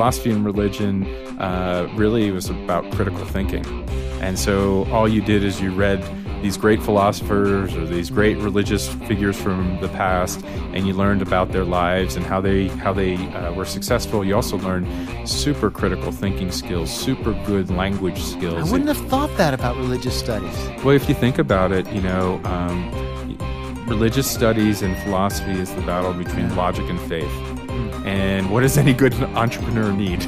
philosophy and religion really was about critical thinking. And so all you did is you read these great philosophers or these great religious figures from the past, and you learned about their lives and how they were successful. You also learned super critical thinking skills, super good language skills. I wouldn't have thought that about religious studies. Well, if you think about it, religious studies and philosophy is the battle between logic and faith. And what does any good entrepreneur need?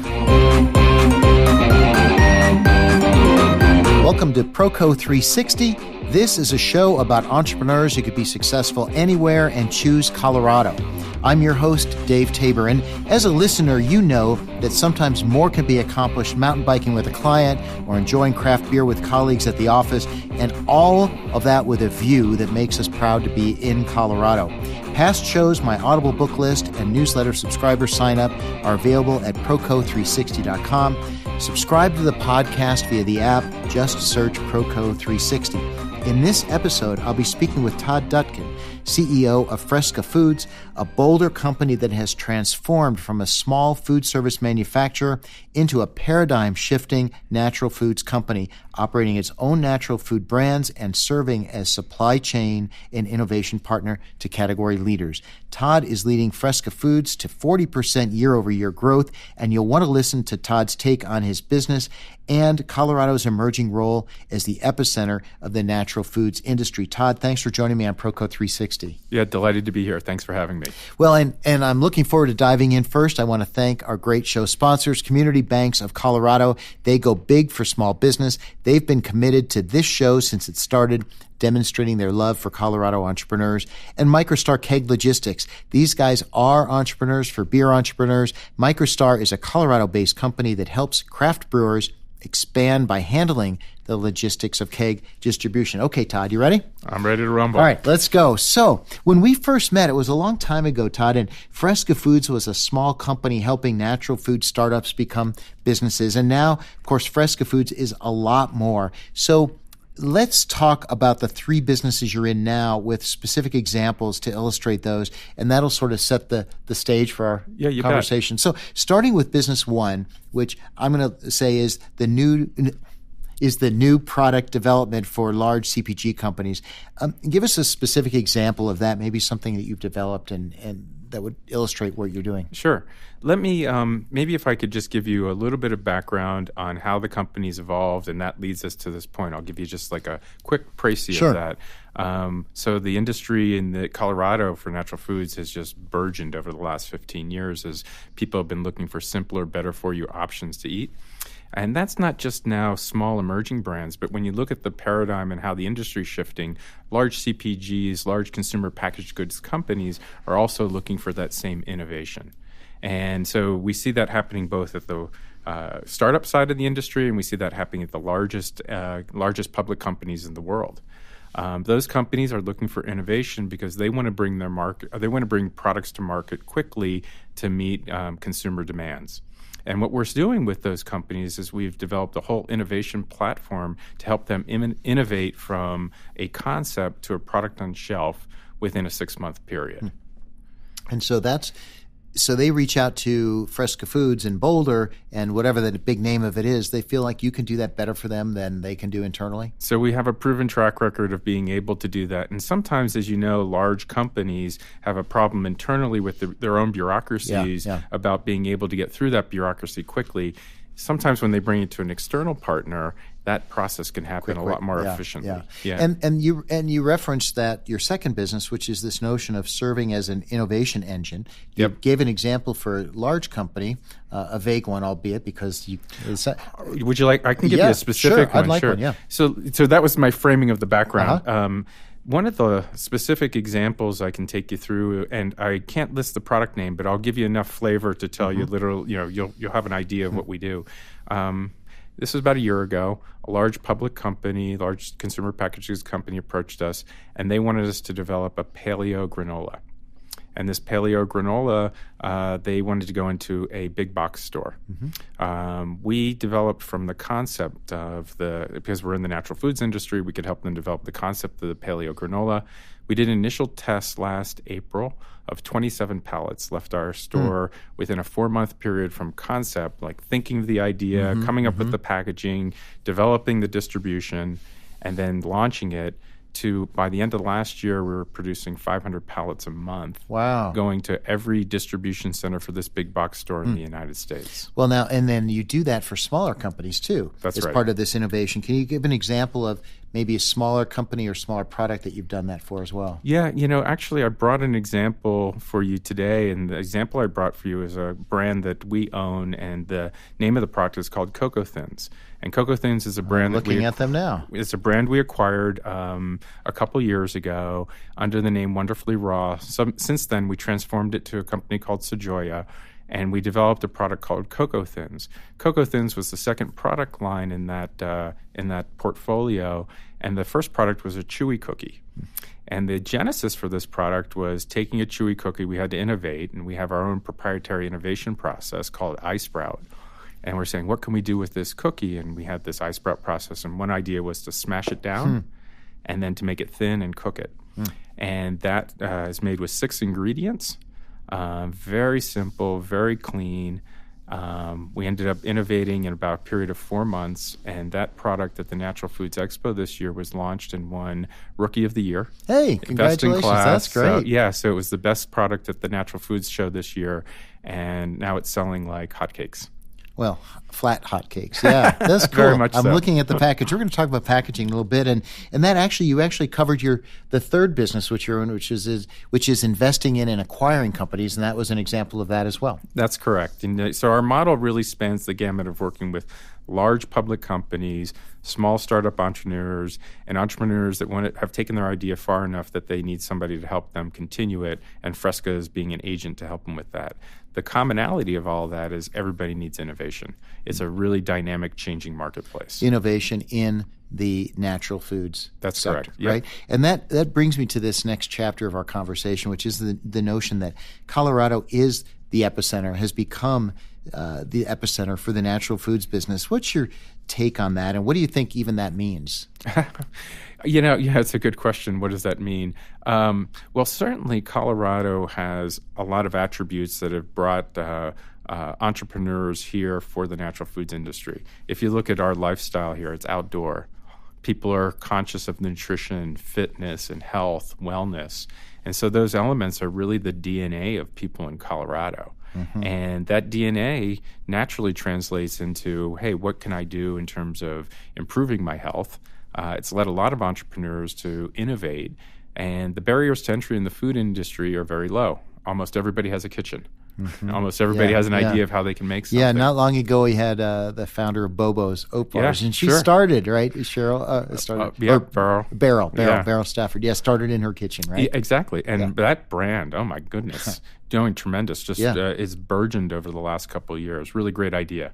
Welcome to PROCO360. This is a show about entrepreneurs who could be successful anywhere and choose Colorado. I'm your host, Dave Tabor, and as a listener, you know that sometimes more can be accomplished mountain biking with a client or enjoying craft beer with colleagues at the office, and all of that with a view that makes us proud to be in Colorado. Past shows, my Audible book list, and newsletter subscriber sign-up are available at PROCO360.com. Subscribe to the podcast via the app. Just search PROCO360. In this episode, I'll be speaking with Todd Dutkin, CEO of Fresca Foods, a Boulder company that has transformed from a small food service manufacturer into a paradigm-shifting natural foods company, operating its own natural food brands and serving as supply chain and innovation partner to category leaders. Todd is leading Fresca Foods to 40% year-over-year growth, and you'll want to listen to Todd's take on his business and Colorado's emerging role as the epicenter of the natural foods industry. Todd, thanks for joining me on PROCO360. Yeah, delighted to be here. Thanks for having me. Well, and I'm looking forward to diving in. First, I want to thank our great show sponsors, Community Banks of Colorado. They go big for small business. They've been committed to this show since it started, demonstrating their love for Colorado entrepreneurs. And Microstar Keg Logistics. These guys are entrepreneurs for beer entrepreneurs. Microstar is a Colorado-based company that helps craft brewers expand by handling the logistics of keg distribution. Okay, Todd, you ready? I'm ready to rumble. All right, let's go. So when we first met, it was a long time ago, Todd, and Fresca Foods was a small company helping natural food startups become businesses. And now, of course, Fresca Foods is a lot more. So let's talk about the three businesses you're in now with specific examples to illustrate those, and that'll sort of set the stage for our conversation. Bet. So starting with business one, which I'm going to say is the new product development for large CPG companies. Give us a specific example of that, maybe something that you've developed and that would illustrate what you're doing. Sure. Let me, maybe if I could just give you a little bit of background on how the company's evolved, and that leads us to this point. I'll give you just like a quick précis of that. So the industry in Colorado for natural foods has just burgeoned over the last 15 years as people have been looking for simpler, better-for-you options to eat. And that's not just now small emerging brands, but when you look at the paradigm and how the industry is shifting, large CPGs, large consumer packaged goods companies are also looking for that same innovation. And so we see that happening both at the startup side of the industry, and we see that happening at the largest public companies in the world. Those companies are looking for innovation because they want to bring products to market quickly to meet consumer demands. And what we're doing with those companies is we've developed a whole innovation platform to help them innovate from a concept to a product on shelf within a 6-month period. And so so they reach out to Fresca Foods in Boulder, and whatever the big name of it is, they feel like you can do that better for them than they can do internally? So we have a proven track record of being able to do that. And sometimes, as you know, large companies have a problem internally with their own bureaucracies about being able to get through that bureaucracy quickly. Sometimes when they bring it to an external partner, that process can happen a lot more efficiently. And you referenced that your second business, which is this notion of serving as an innovation engine. You gave an example for a large company, a vague one, albeit because you. Would you like? I can give you a specific one. I'd like one. Yeah. So that was my framing of the background. One of the specific examples I can take you through, and I can't list the product name, but I'll give you enough flavor to tell you you'll have an idea of what we do. This was about a year ago. A large public company, large consumer packaged goods company approached us, and they wanted us to develop a paleo granola. And this paleo granola, they wanted to go into a big box store. We developed from the concept of because we're in the natural foods industry, we could help them develop the concept of the paleo granola. We did an initial test last April of 27 pallets, left our store within a 4-month period from concept, like thinking of the idea, coming up with the packaging, developing the distribution, and then launching it to, by the end of last year, we were producing 500 pallets a month. Wow. Going to every distribution center for this big box store in the United States. Well, now, and then you do that for smaller companies too. That's right. As part of this innovation. Can you give an example of maybe a smaller company or smaller product that you've done that for as well? Yeah, actually, I brought an example for you today, and the example I brought for you is a brand that we own, and the name of the product is called Cocoa Thins. And Cocoa Thins is a brand looking at them now. It's a brand we acquired a couple years ago under the name Wonderfully Raw. Since then, we transformed it to a company called Sajoya, and we developed a product called Cocoa Thins. Cocoa Thins was the second product line in that portfolio, and the first product was a chewy cookie. And the genesis for this product was taking a chewy cookie. We had to innovate, and we have our own proprietary innovation process called iSprout. And we're saying, what can we do with this cookie? And we had this iSprout process, and one idea was to smash it down and then to make it thin and cook it. And that is made with 6 ingredients. Very simple, very clean. We ended up innovating in about a period of 4 months, and that product at the Natural Foods Expo this year was launched and won Rookie of the Year. Hey, congratulations. Best in class. That's great. So it was the best product at the Natural Foods show this year, and now it's selling like hotcakes. Well, flat hotcakes. Yeah, that's cool. Very much I'm so. looking at the package. We're going to talk about packaging a little bit, and that actually you actually covered the third business which you're in, which is investing in and acquiring companies, and that was an example of that as well. That's correct. And so our model really spans the gamut of working with large public companies, small startup entrepreneurs, and entrepreneurs that have taken their idea far enough that they need somebody to help them continue it, and Fresca is being an agent to help them with that. The commonality of all of that is everybody needs innovation. It's a really dynamic, changing marketplace. Innovation in the natural foods That's sector, correct. Yep. right? And that brings me to this next chapter of our conversation, which is the notion that Colorado is the epicenter, has become the epicenter for the natural foods business. What's your take on that, and what do you think even that means? It's a good question. What does that mean? Well, certainly Colorado has a lot of attributes that have brought entrepreneurs here for the natural foods industry. If you look at our lifestyle here, it's outdoor. People are conscious of nutrition, fitness, and health, wellness. And so those elements are really the DNA of people in Colorado. And that DNA naturally translates into, hey, what can I do in terms of improving my health? It's led a lot of entrepreneurs to innovate, and the barriers to entry in the food industry are very low. Almost everybody has a kitchen. Almost everybody has an idea of how they can make something. Yeah, not long ago we had the founder of Bobo's Oat Bars, and she started, right? Cheryl started. Beryl Stafford. Yeah, started in her kitchen, right? Yeah, exactly. And that brand, oh my goodness, doing tremendous. Just it's burgeoned over the last couple of years. Really great idea.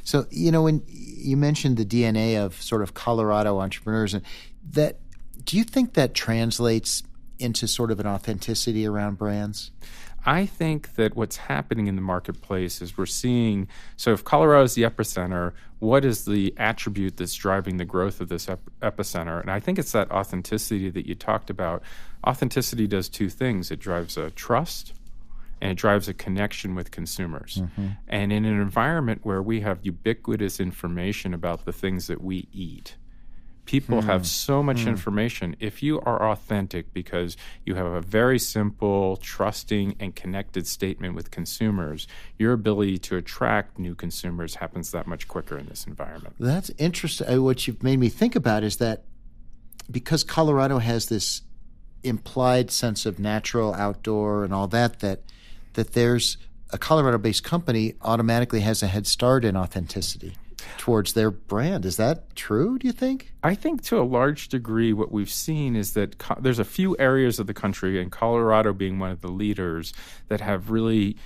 So, when you mentioned the DNA of sort of Colorado entrepreneurs, and that, do you think that translates into sort of an authenticity around brands? I think that what's happening in the marketplace is we're seeing, so if Colorado is the epicenter, what is the attribute that's driving the growth of this epicenter? And I think it's that authenticity that you talked about. Authenticity does two things. It drives a trust, and it drives a connection with consumers. And in an environment where we have ubiquitous information about the things that we eat, people have so much information. If you are authentic because you have a very simple, trusting, and connected statement with consumers, your ability to attract new consumers happens that much quicker in this environment. That's interesting. What you've made me think about is that because Colorado has this implied sense of natural, outdoor, and all that there's a Colorado-based company automatically has a head start in authenticity towards their brand. Is that true, do you think? I think to a large degree what we've seen is that there's a few areas of the country, and Colorado being one of the leaders, that have really,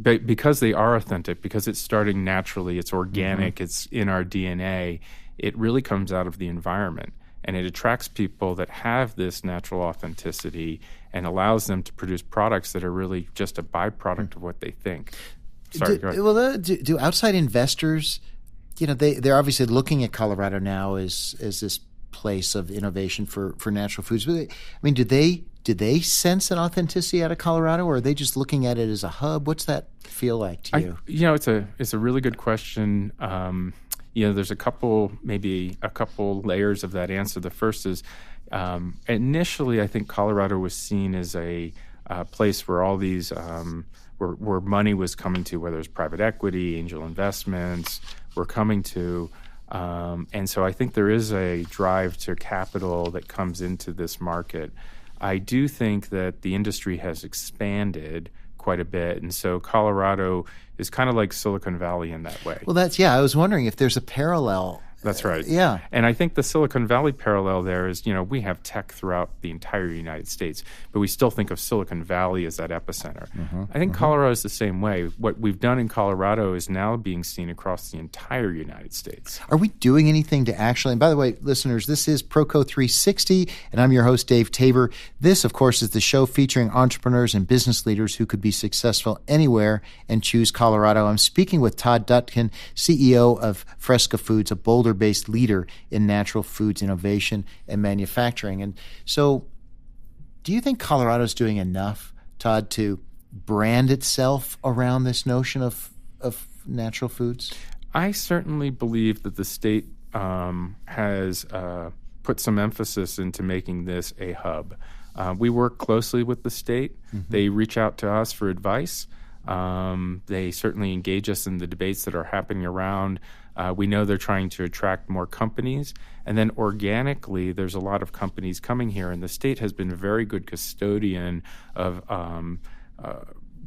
because they are authentic, because it's starting naturally, it's organic, it's in our DNA, it really comes out of the environment. And it attracts people that have this natural authenticity and allows them to produce products that are really just a byproduct of what they think. Sorry, go ahead. Do outside investors, they're obviously looking at Colorado now as this birthplace of innovation for natural foods. But I mean, did they sense an authenticity out of Colorado, or are they just looking at it as a hub? What's that feel like to you? It's a really good question. There's a couple layers of that answer. The first is initially, I think Colorado was seen as a place where all these where money was coming to, whether it's private equity, angel investments, were coming to. And so I think there is a drive to capital that comes into this market. I do think that the industry has expanded quite a bit. And so Colorado is kind of like Silicon Valley in that way. Well, I was wondering if there's a parallel. That's right. Yeah. And I think the Silicon Valley parallel there is, we have tech throughout the entire United States, but we still think of Silicon Valley as that epicenter. I think Colorado is the same way. What we've done in Colorado is now being seen across the entire United States. Are we doing anything to actually, and by the way, listeners, this is PROCO360, and I'm your host, Dave Tabor. This, of course, is the show featuring entrepreneurs and business leaders who could be successful anywhere and choose Colorado. I'm speaking with Todd Dutkin, CEO of Fresca Foods, a Boulder-based leader in natural foods innovation and manufacturing. And so do you think Colorado's doing enough, Todd, to brand itself around this notion of natural foods? I certainly believe that the state has put some emphasis into making this a hub. We work closely with the state. They reach out to us for advice. They certainly engage us in the debates that are happening around. We know they're trying to attract more companies. And then organically, there's a lot of companies coming here. And the state has been a very good custodian of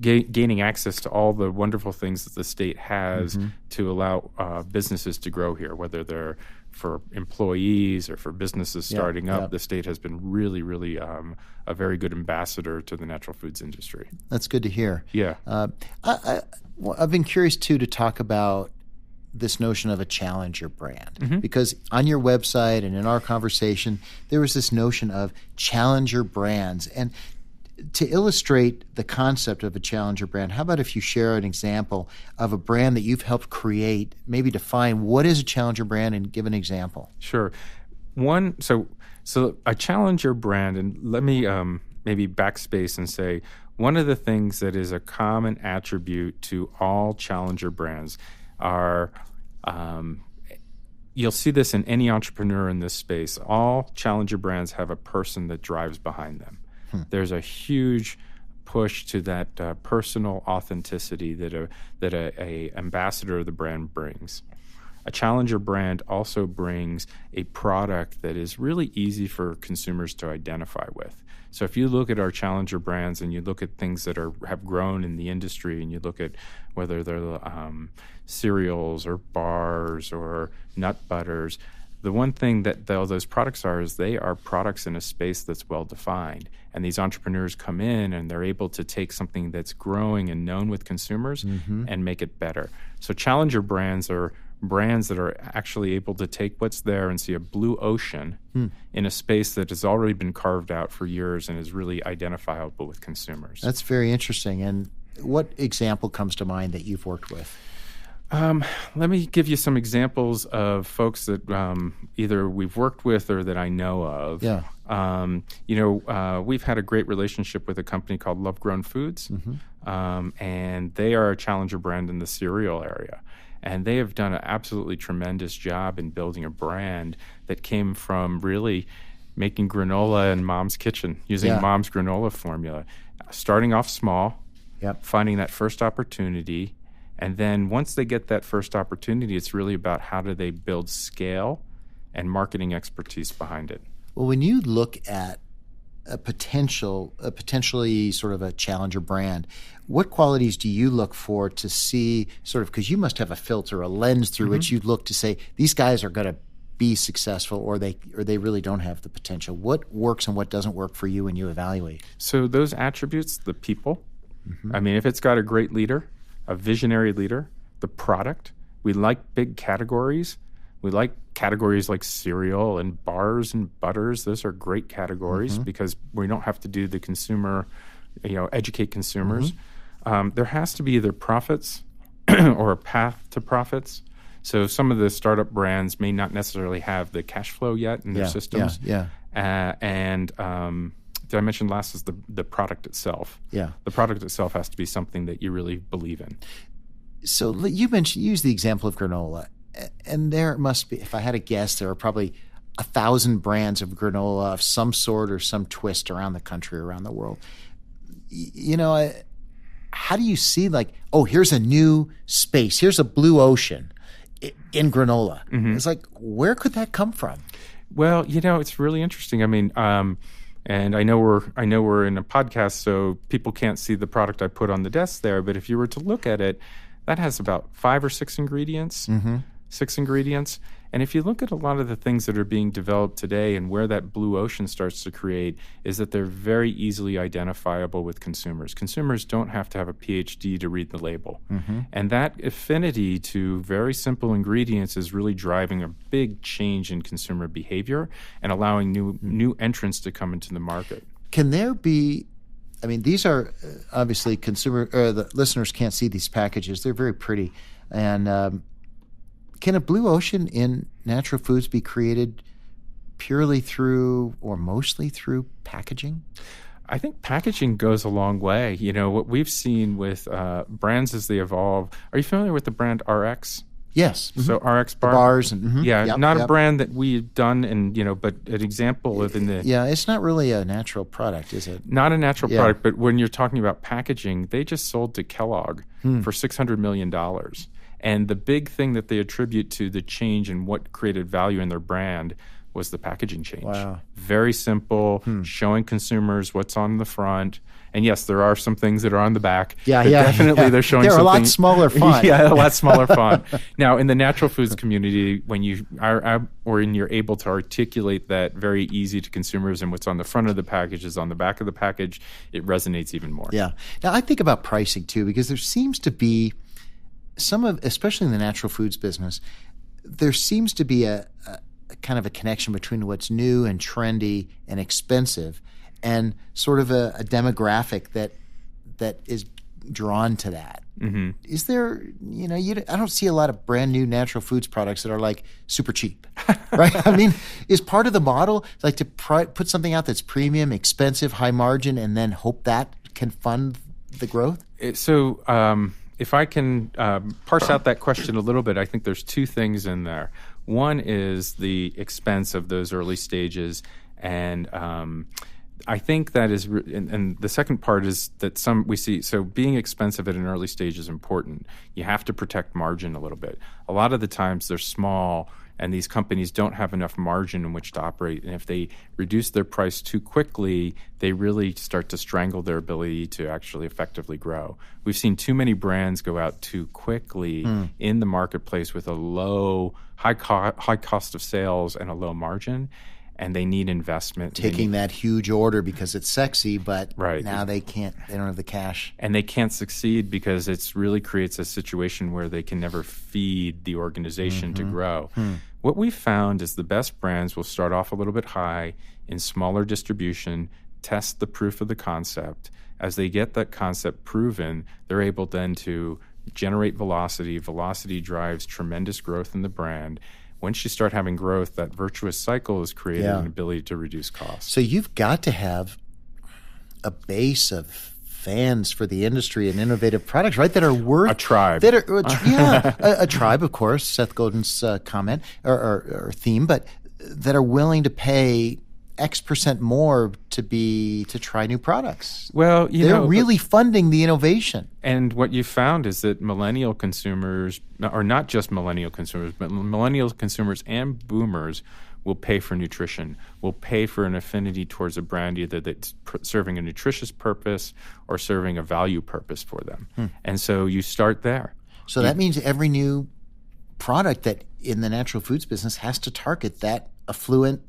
gaining access to all the wonderful things that the state has to allow businesses to grow here, whether they're for employees or for businesses starting up. The state has been really, really a very good ambassador to the natural foods industry. That's good to hear. Yeah. I've been curious, too, to talk about this notion of a challenger brand, because on your website and in our conversation, there was this notion of challenger brands. And to illustrate the concept of a challenger brand, how about if you share an example of a brand that you've helped create, maybe define what is a challenger brand and give an example? Sure. So a challenger brand, and let me maybe backspace and say, one of the things that is a common attribute to all challenger brands are, you'll see this in any entrepreneur in this space, all challenger brands have a person that drives behind them. There's a huge push to that personal authenticity that a ambassador of the brand brings. A challenger brand also brings a product that is really easy for consumers to identify with. So if you look at our challenger brands and you look at things that have grown in the industry, and you look at whether they're cereals or bars or nut butters, the one thing that those products are is they are products in a space that's well defined. And these entrepreneurs come in and they're able to take something that's growing and known with consumers and make it better. So challenger brands are brands that are actually able to take what's there and see a blue ocean in a space that has already been carved out for years and is really identifiable with consumers. That's very interesting. And what example comes to mind that you've worked with? Let me give you some examples of folks that either we've worked with or that I know of. Yeah. We've had a great relationship with a company called Love Grown Foods, and they are a challenger brand in the cereal area. And they have done an absolutely tremendous job in building a brand that came from really making granola in Mom's kitchen, using Mom's granola formula, starting off small, finding that first opportunity. And then once they get that first opportunity, it's really about how do they build scale and marketing expertise behind it. Well, when you look at a potentially sort of a challenger brand, what qualities do you look for to see sort of, because you must have a filter, a lens through which you look to say, these guys are going to be successful or they really don't have the potential? What works and what doesn't work for you when you evaluate? So those attributes, the people, I mean, if it's got a great leader, a visionary leader, the product. We like big categories. We like categories like cereal and bars and butters. Those are great categories because we don't have to do the consumer, educate consumers. There has to be either profits or a path to profits. So some of the startup brands may not necessarily have the cash flow yet in their systems. And did I mention last is the product itself? Yeah. The product itself has to be something that you really believe in. So you used the example of granola. And there must be, if I had to guess, there are probably 1,000 brands of granola of some sort or some twist around the country, around the world. How do you see here's a new space, here's a blue ocean in granola? Mm-hmm. It's like, where could that come from? Well, it's really interesting. I mean, and I know we're in a podcast, so people can't see the product I put on the desk there. But if you were to look at it, that has about 5 or 6 ingredients. Mm-hmm. 6 ingredients. And if you look at a lot of the things that are being developed today and where that blue ocean starts to create is that they're very easily identifiable with consumers. Consumers don't have to have a PhD to read the label. Mm-hmm. And that affinity to very simple ingredients is really driving a big change in consumer behavior and allowing new entrants to come into the market. Can there be, these are obviously the listeners can't see these packages. They're very pretty. And can a blue ocean in natural foods be created purely through or mostly through packaging? I think packaging goes a long way. What we've seen with brands as they evolve. Are you familiar with the brand RX? Yes. Mm-hmm. So RX bars. And, a brand that we've done, but an example of in the... Yeah, it's not really a natural product, is it? Not a natural product, but when you're talking about packaging, they just sold to Kellogg for $600 million. And the big thing that they attribute to the change and what created value in their brand was the packaging change. Wow. Very simple, showing consumers what's on the front. And yes, there are some things that are on the back. Definitely they're showing something. They're a lot smaller font. A lot smaller font. Now, in the natural foods community, when you are when you're able to articulate that very easy to consumers and what's on the front of the package is on the back of the package, it resonates even more. Yeah. Now, I think about pricing too, because there seems to be especially in the natural foods business, there seems to be a kind of a connection between what's new and trendy and expensive and sort of a demographic that is drawn to that. Mm-hmm. Is there, I don't see a lot of brand new natural foods products that are like super cheap, right? Is part of the model like to put something out that's premium, expensive, high margin, and then hope that can fund the growth? If I can parse out that question a little bit, I think there's 2 things in there. One is the expense of those early stages, and I think that is, and the second part is that we see, so being expensive at an early stage is important. You have to protect margin a little bit. A lot of the times they're small, and these companies don't have enough margin in which to operate. And if they reduce their price too quickly, they really start to strangle their ability to actually effectively grow. We've seen too many brands go out too quickly in the marketplace with a high cost of sales and a low margin, and they need investment. Taking that huge order because it's sexy, but now they don't have the cash. And they can't succeed because it really creates a situation where they can never feed the organization to grow. What we've found is the best brands will start off a little bit high in smaller distribution, test the proof of the concept. As they get that concept proven, they're able then to generate velocity. Velocity drives tremendous growth in the brand. Once you start having growth, that virtuous cycle is created an ability to reduce costs. So you've got to have a base of fans for the industry and innovative products, right? That are worth a tribe. A tribe, of course. Seth Godin's comment or theme, but that are willing to pay X% more to try new products. Well, they're really funding the innovation. And what you found is that millennial consumers, or not just millennial consumers, but millennial consumers and boomers will pay for nutrition, will pay for an affinity towards a brand either that's serving a nutritious purpose or serving a value purpose for them. And so you start there. So that means every new product that in the natural foods business has to target that affluent,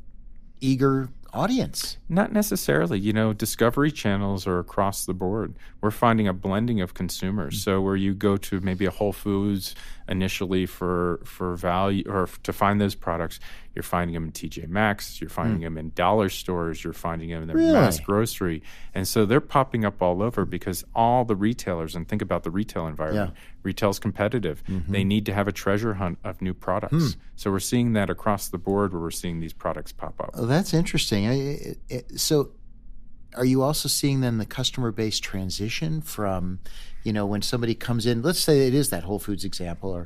eager audience. Not necessarily. Discovery channels are across the board. We're finding a blending of consumers. So where you go to maybe a Whole Foods initially for value or to find those products, you're finding them in TJ Maxx, you're finding them in dollar stores, you're finding them in the mass grocery. And so they're popping up all over because all the retailers, and think about the retail environment, Retail's competitive. They need to have a treasure hunt of new products. So we're seeing that across the board where we're seeing these products pop up. Oh, that's interesting. So are you also seeing then the customer base transition from, when somebody comes in, let's say it is that Whole Foods example,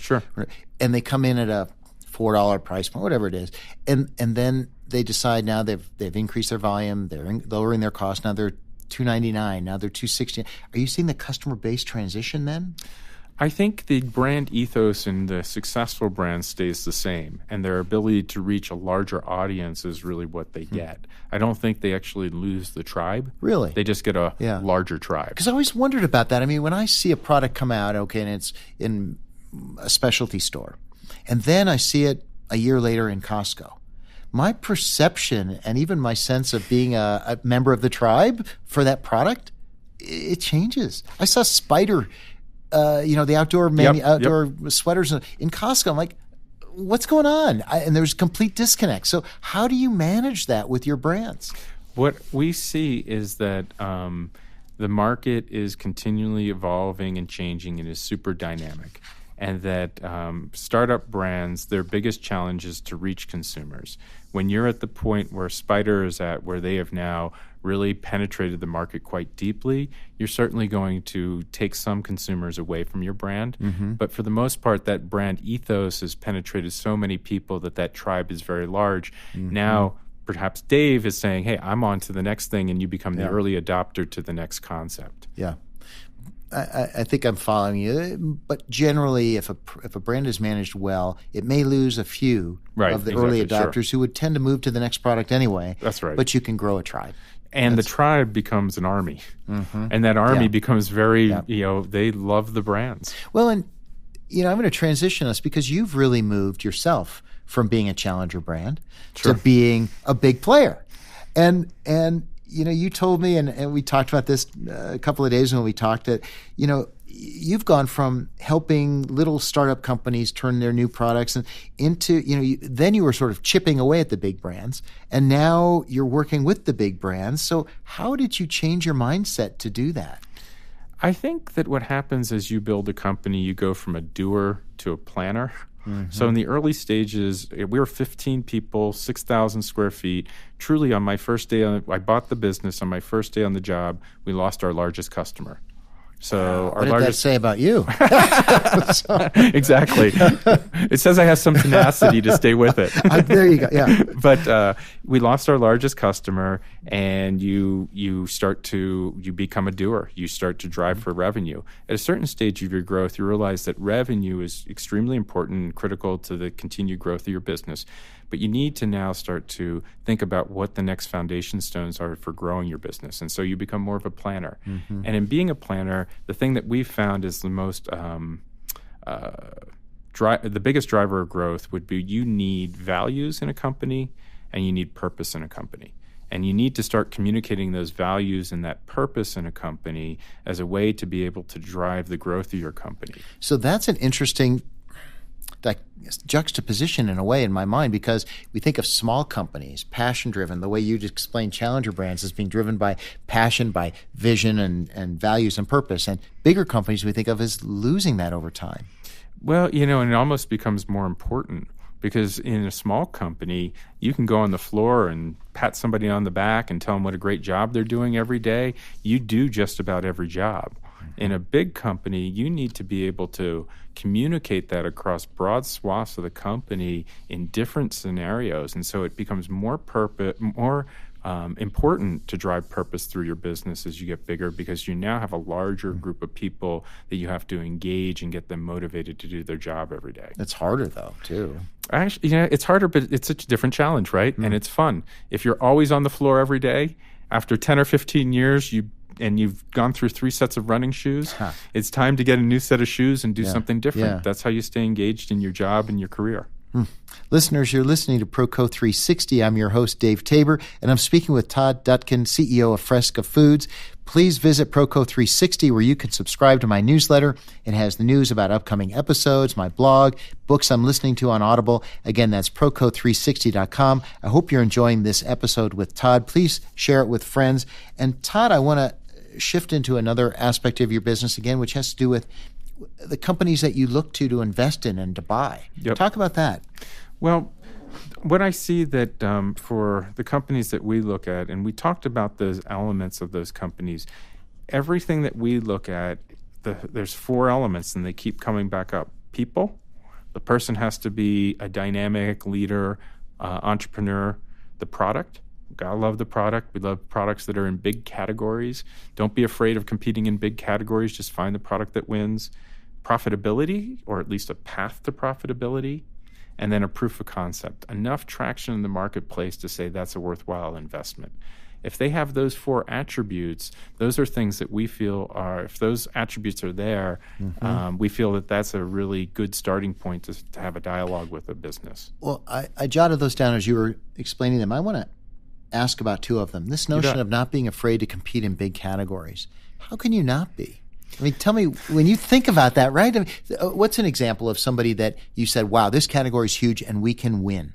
and they come in at a $4 price point, whatever it is, and then they decide now they've increased their volume, they're lowering their cost, now they're $2.99, now they're $2.60. Are you seeing the customer base transition then? I think the brand ethos in the successful brands stays the same, and their ability to reach a larger audience is really what they get. I don't think they actually lose the tribe. Really? They just get a larger tribe. Because I always wondered about that. I mean, when I see a product come out, and it's in a specialty store, and then I see it a year later in Costco, my perception and even my sense of being a member of the tribe for that product, it changes. I saw Spider... the outdoor sweaters in Costco. I'm like, what's going on? And there's complete disconnect. So how do you manage that with your brands? What we see is that the market is continually evolving and changing and is super dynamic. And that startup brands, their biggest challenge is to reach consumers. When you're at the point where Spider is at, where they have now really penetrated the market quite deeply, you're certainly going to take some consumers away from your brand. But for the most part, that brand ethos has penetrated so many people that tribe is very large. Now, perhaps Dave is saying, hey, I'm on to the next thing, and you become the early adopter to the next concept. Yeah. I think I'm following you, but generally, if a brand is managed well, it may lose a few of the early adopters who would tend to move to the next product anyway. That's right. But you can grow a tribe. And the tribe becomes an army. And that army becomes very, they love the brands. Well, and, I'm going to transition us because you've really moved yourself from being a challenger brand to being a big player. And you told me, and we talked about this a couple of days when we talked, that, you've gone from helping little startup companies turn their new products and into, then you were sort of chipping away at the big brands, and now you're working with the big brands. So how did you change your mindset to do that? I think that what happens as you build a company, you go from a doer to a planner. So in the early stages, we were 15 people, 6,000 square feet. Truly, on my first day, I bought the business. On my first day on the job, we lost our largest customer. So what did that say about you? Exactly. It says I have some tenacity to stay with it. There you go. Yeah. But we lost our largest customer, and you become a doer. You start to drive for revenue. At a certain stage of your growth, you realize that revenue is extremely important and critical to the continued growth of your business. But you need to now start to think about what the next foundation stones are for growing your business. And so you become more of a planner. And in being a planner, the thing that we've found is the most the biggest driver of growth would be you need values in a company and you need purpose in a company. And you need to start communicating those values and that purpose in a company as a way to be able to drive the growth of your company. So that's an interesting juxtaposition in a way in my mind, because we think of small companies, passion-driven, the way you explained challenger brands as being driven by passion, by vision and values and purpose. And bigger companies we think of as losing that over time. Well, and it almost becomes more important, because in a small company, you can go on the floor and pat somebody on the back and tell them what a great job they're doing every day. You do just about every job. In a big company, you need to be able to communicate that across broad swaths of the company in different scenarios. And so it becomes more important to drive purpose through your business as you get bigger, because you now have a larger group of people that you have to engage and get them motivated to do their job every day. It's harder, though, too. Actually, it's harder, but it's such a different challenge, right? And it's fun. If you're always on the floor every day, after 10 or 15 years, you've gone through 3 sets of running shoes, it's time to get a new set of shoes and do something different. Yeah. That's how you stay engaged in your job and your career. Listeners, you're listening to PROCO360. I'm your host, Dave Tabor, and I'm speaking with Todd Dutkin, CEO of Fresca Foods. Please visit PROCO360, where you can subscribe to my newsletter. It has the news about upcoming episodes, my blog, books I'm listening to on Audible. Again, that's PROCO360.com. I hope you're enjoying this episode with Todd. Please share it with friends. And Todd, I want to shift into another aspect of your business again, which has to do with the companies that you look to invest in and to buy. Yep. Talk about that. Well, what I see that for the companies that we look at, and we talked about those elements of those companies, everything that we look at, there's 4 elements, and they keep coming back up. People, the person has to be a dynamic leader, entrepreneur. The product, gotta love the product. We love products that are in big categories. Don't be afraid of competing in big categories. Just find the product that wins. Profitability, or at least a path to profitability, and then a proof of concept. Enough traction in the marketplace to say that's a worthwhile investment. If they have those 4 attributes, those are things that we feel are, if those attributes are there, we feel that that's a really good starting point to have a dialogue with a business. Well, I jotted those down as you were explaining them. I want to ask about 2 of them. This notion of not being afraid to compete in big categories. How can you not be? I mean, tell me, when you think about that, right? I mean, what's an example of somebody that you said, wow, this category is huge and we can win?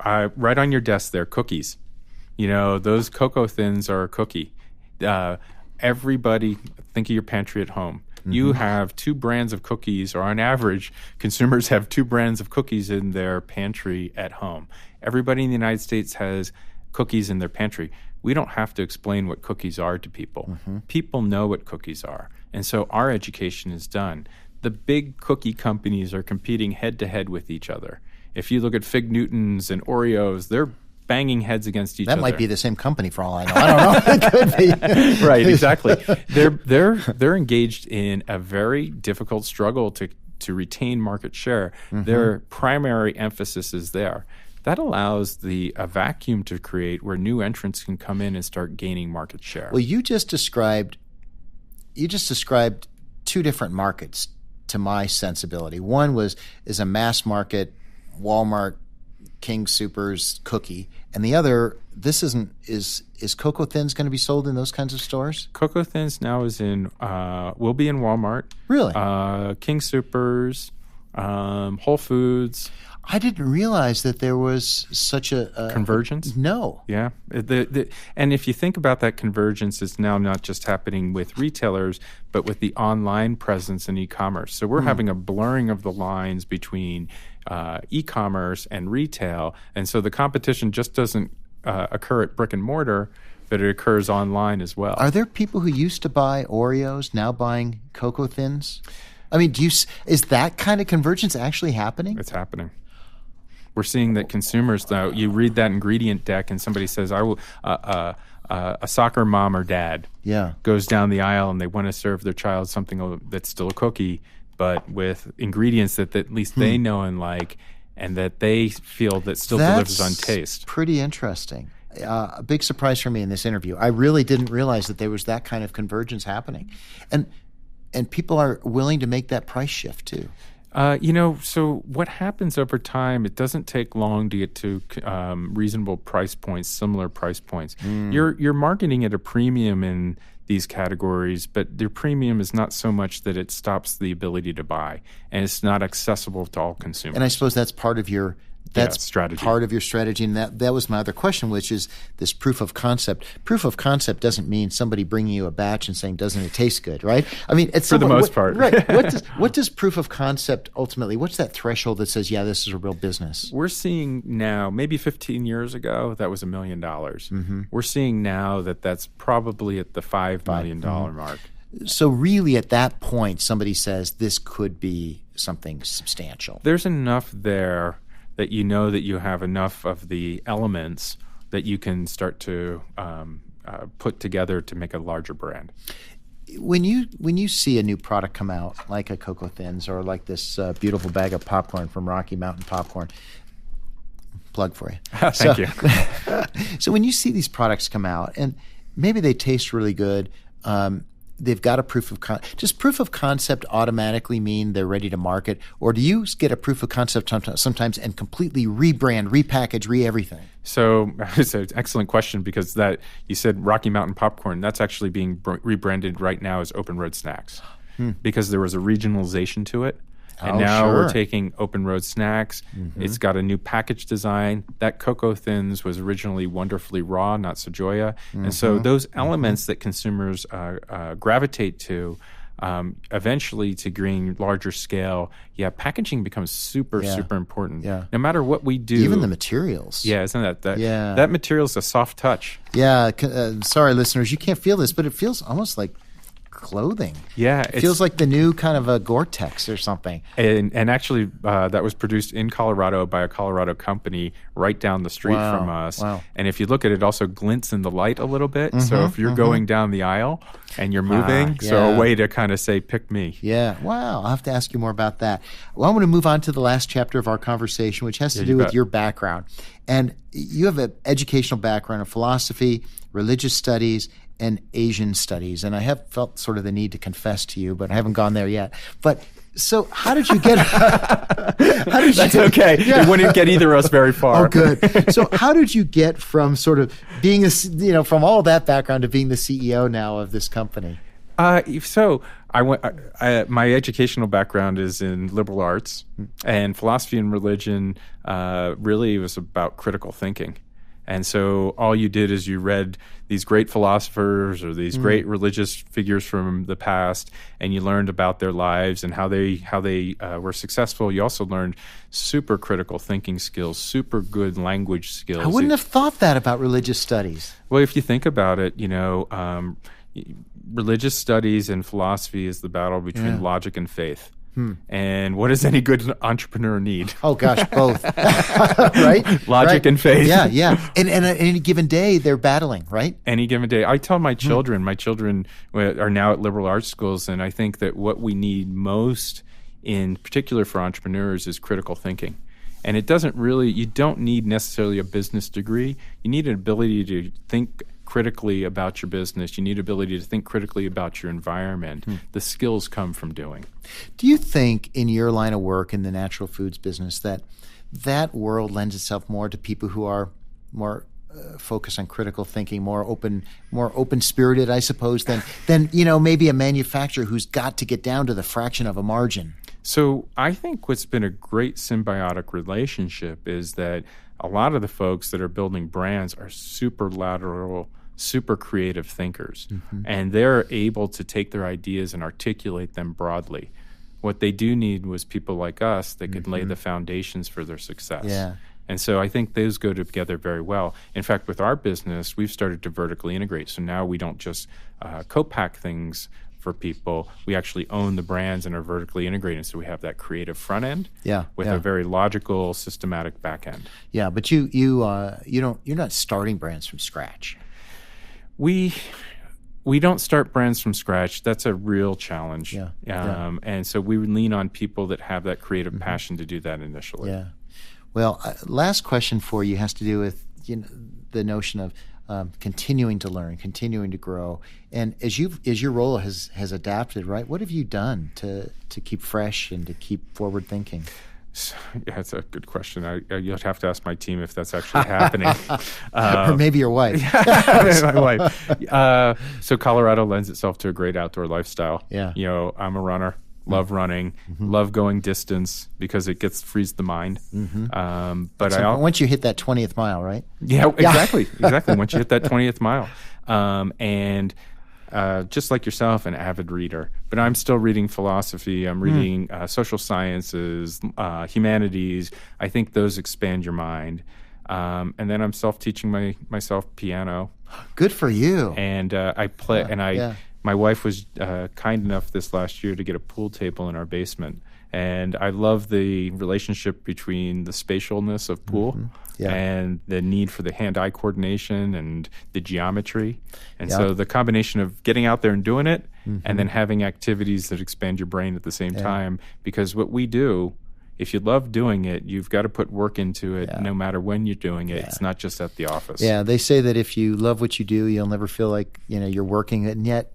Right on your desk there, cookies. Those Cocoa Thins are a cookie. Everybody, think of your pantry at home. You have 2 brands of cookies, or on average, consumers have 2 brands of cookies in their pantry at home. Everybody in the United States has cookies in their pantry. We don't have to explain what cookies are to people. People know what cookies are. And so our education is done. The big cookie companies are competing head-to-head with each other. If you look at Fig Newtons and Oreos, they're banging heads against each other. That might be the same company for all I know. I don't know. It could be. Right, exactly. They're engaged in a very difficult struggle to retain market share. Their primary emphasis is there. That allows a vacuum to create where new entrants can come in and start gaining market share. Well, you just described 2 different markets to my sensibility. One is a mass market Walmart King Soopers cookie, and the other, is Cocoa Thins going to be sold in those kinds of stores? Cocoa Thins now will be in Walmart. Really? King Soopers, Whole Foods. I didn't realize that there was such a convergence. No. Yeah. And if you think about that convergence, it's now not just happening with retailers, but with the online presence and e-commerce. So we're having a blurring of the lines between e-commerce and retail. And so the competition just doesn't occur at brick and mortar, but it occurs online as well. Are there people who used to buy Oreos now buying Cocoa Thins? I mean, is that kind of convergence actually happening? It's happening. We're seeing that consumers, though, you read that ingredient deck and somebody says, "I will." A soccer mom or dad goes down the aisle and they want to serve their child something that's still a cookie, but with ingredients that at least they know and like, and that they feel that still delivers on taste. Pretty interesting. A big surprise for me in this interview. I really didn't realize that there was that kind of convergence happening, and people are willing to make that price shift too. So what happens over time, it doesn't take long to get to reasonable price points, similar price points. You're marketing at a premium in these categories, but their premium is not so much that it stops the ability to buy, and it's not accessible to all consumers. And I suppose that's part of your strategy. Part of your strategy, and that was my other question, which is this proof of concept. Proof of concept doesn't mean somebody bringing you a batch and saying, "Doesn't it taste good?" Right? I mean, it's for the most part, right? What does proof of concept ultimately? What's that threshold that says, "Yeah, this is a real business"? We're seeing now, maybe 15 years ago, that was $1 million. We're seeing now that that's probably at the $5 million mark. So really, at that point, somebody says this could be something substantial. There's enough there that you know that you have enough of the elements that you can start to put together to make a larger brand. When you see a new product come out, like a Cocoa Thins or like this beautiful bag of popcorn from Rocky Mountain Popcorn, plug for you. Thank you. So when you see these products come out, and maybe they taste really good, they've got a proof of concept. Does proof of concept automatically mean they're ready to market? Or do you get a proof of concept sometimes and completely rebrand, repackage, everything? So it's an excellent question, because that you said Rocky Mountain Popcorn, that's actually being rebranded right now as Open Road Snacks because there was a regionalization to it. And now we're taking Open Road Snacks. It's got a new package design. That Cocoa Thins was originally wonderfully raw, not Sojoya. And so those elements that consumers gravitate to eventually to getting larger scale, packaging becomes super important. Yeah. No matter what we do. Even the materials. Yeah, isn't that? That material is a soft touch. Yeah. Sorry, listeners, you can't feel this, but it feels almost like clothing. Yeah. It feels like the new kind of a Gore-Tex or something. And actually, that was produced in Colorado by a Colorado company right down the street from us. Wow. And if you look at it, it also glints in the light a little bit. So if you're going down the aisle and you're moving, so a way to kind of say, pick me. Yeah. Wow. I'll have to ask you more about that. Well, I want to move on to the last chapter of our conversation, which has to do with your background. And you have an educational background in philosophy, religious studies, and Asian studies. And I have felt sort of the need to confess to you, but I haven't gone there yet. But so how did you get... That's okay. Yeah. It wouldn't get either of us very far. Oh, good. So how did you get from sort of being, from all that background to being the CEO now of this company? So I went. My educational background is in liberal arts, and philosophy and religion really was about critical thinking. And so all you did is you read these great philosophers or these great religious figures from the past, and you learned about their lives and how they were successful. You also learned super critical thinking skills, super good language skills. I wouldn't have thought that about religious studies. Well, if you think about it, religious studies and philosophy is the battle between logic and faith. And what does any good entrepreneur need? Oh, gosh, both. Right? Logic and faith. Yeah. And on any given day, they're battling, right? Any given day. I tell my children are now at liberal arts schools, and I think that what we need most, in particular for entrepreneurs, is critical thinking. And you don't need necessarily a business degree. You need an ability to think critically about your business. You need ability to think critically about your environment. The skills come from doing. Do you think in your line of work in the natural foods business that world lends itself more to people who are more focused on critical thinking, more open-spirited, I suppose, than maybe a manufacturer who's got to get down to the fraction of a margin? So I think what's been a great symbiotic relationship is that a lot of the folks that are building brands are super lateral, super creative thinkers, and they're able to take their ideas and articulate them broadly. What they do need was people like us that could lay the foundations for their success. Yeah. And so I think those go together very well. In fact, with our business, we've started to vertically integrate. So now we don't just co-pack things for people. We actually own the brands and are vertically integrated. So we have that creative front end with a very logical, systematic back end. Yeah, but you're not starting brands from scratch. We don't start brands from scratch. That's a real challenge. And so we lean on people that have that creative passion to do that initially. Yeah. Well, last question for you has to do with the notion of continuing to learn, continuing to grow, and as your role has adapted, right? What have you done to keep fresh and to keep forward thinking? Yeah, that's a good question. You'll have to ask my team if that's actually happening, or maybe your wife. My wife. So Colorado lends itself to a great outdoor lifestyle. Yeah, I'm a runner. Love running, love going distance because it frees the mind. But once you hit that 20th mile, right? Yeah, exactly. Once you hit that 20th mile, and just like yourself, an avid reader. But I'm still reading philosophy. I'm reading social sciences, humanities. I think those expand your mind. And then I'm self-teaching myself piano. Good for you. And I play, My wife was kind enough this last year to get a pool table in our basement. And I love the relationship between the spatialness of pool and the need for the hand-eye coordination and the geometry. And so the combination of getting out there and doing it and then having activities that expand your brain at the same time. Because what we do, if you love doing it, you've got to put work into it no matter when you're doing it. It's not just at the office. Yeah, they say that if you love what you do, you'll never feel like you're working it, and yet,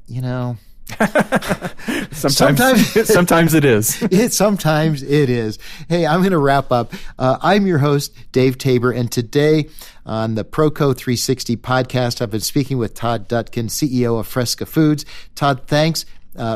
sometimes it is. Sometimes it is. Hey, I'm going to wrap up. I'm your host, Dave Tabor, and today on the PROCO360 podcast, I've been speaking with Todd Dutkin, CEO of Fresca Foods. Todd, thanks.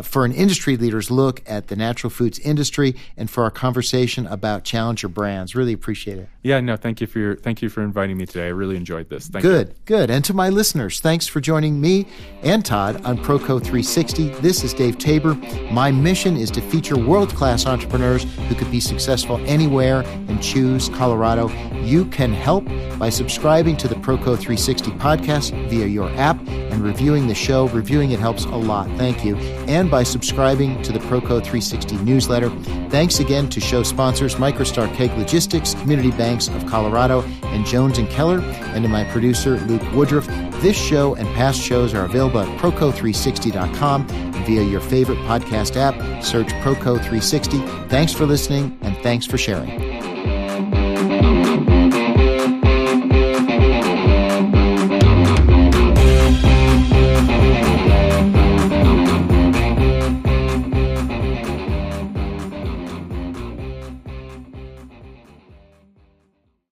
for an industry leader's look at the natural foods industry and for our conversation about challenger brands. Really appreciate it. Yeah, no, thank you for inviting me today. I really enjoyed this. Thank you. Good. And to my listeners, thanks for joining me and Todd on PROCO360. This is Dave Tabor. My mission is to feature world-class entrepreneurs who could be successful anywhere and choose Colorado. You can help by subscribing to the PROCO360 podcast via your app and reviewing the show. Reviewing it helps a lot. Thank you. And by subscribing to the PROCO360 newsletter. Thanks again to show sponsors MicroStar Cake Logistics, Community Banks of Colorado, and Jones & Keller, and to my producer, Luke Woodruff. This show and past shows are available at PROCO360.com and via your favorite podcast app. Search PROCO360. Thanks for listening, and thanks for sharing.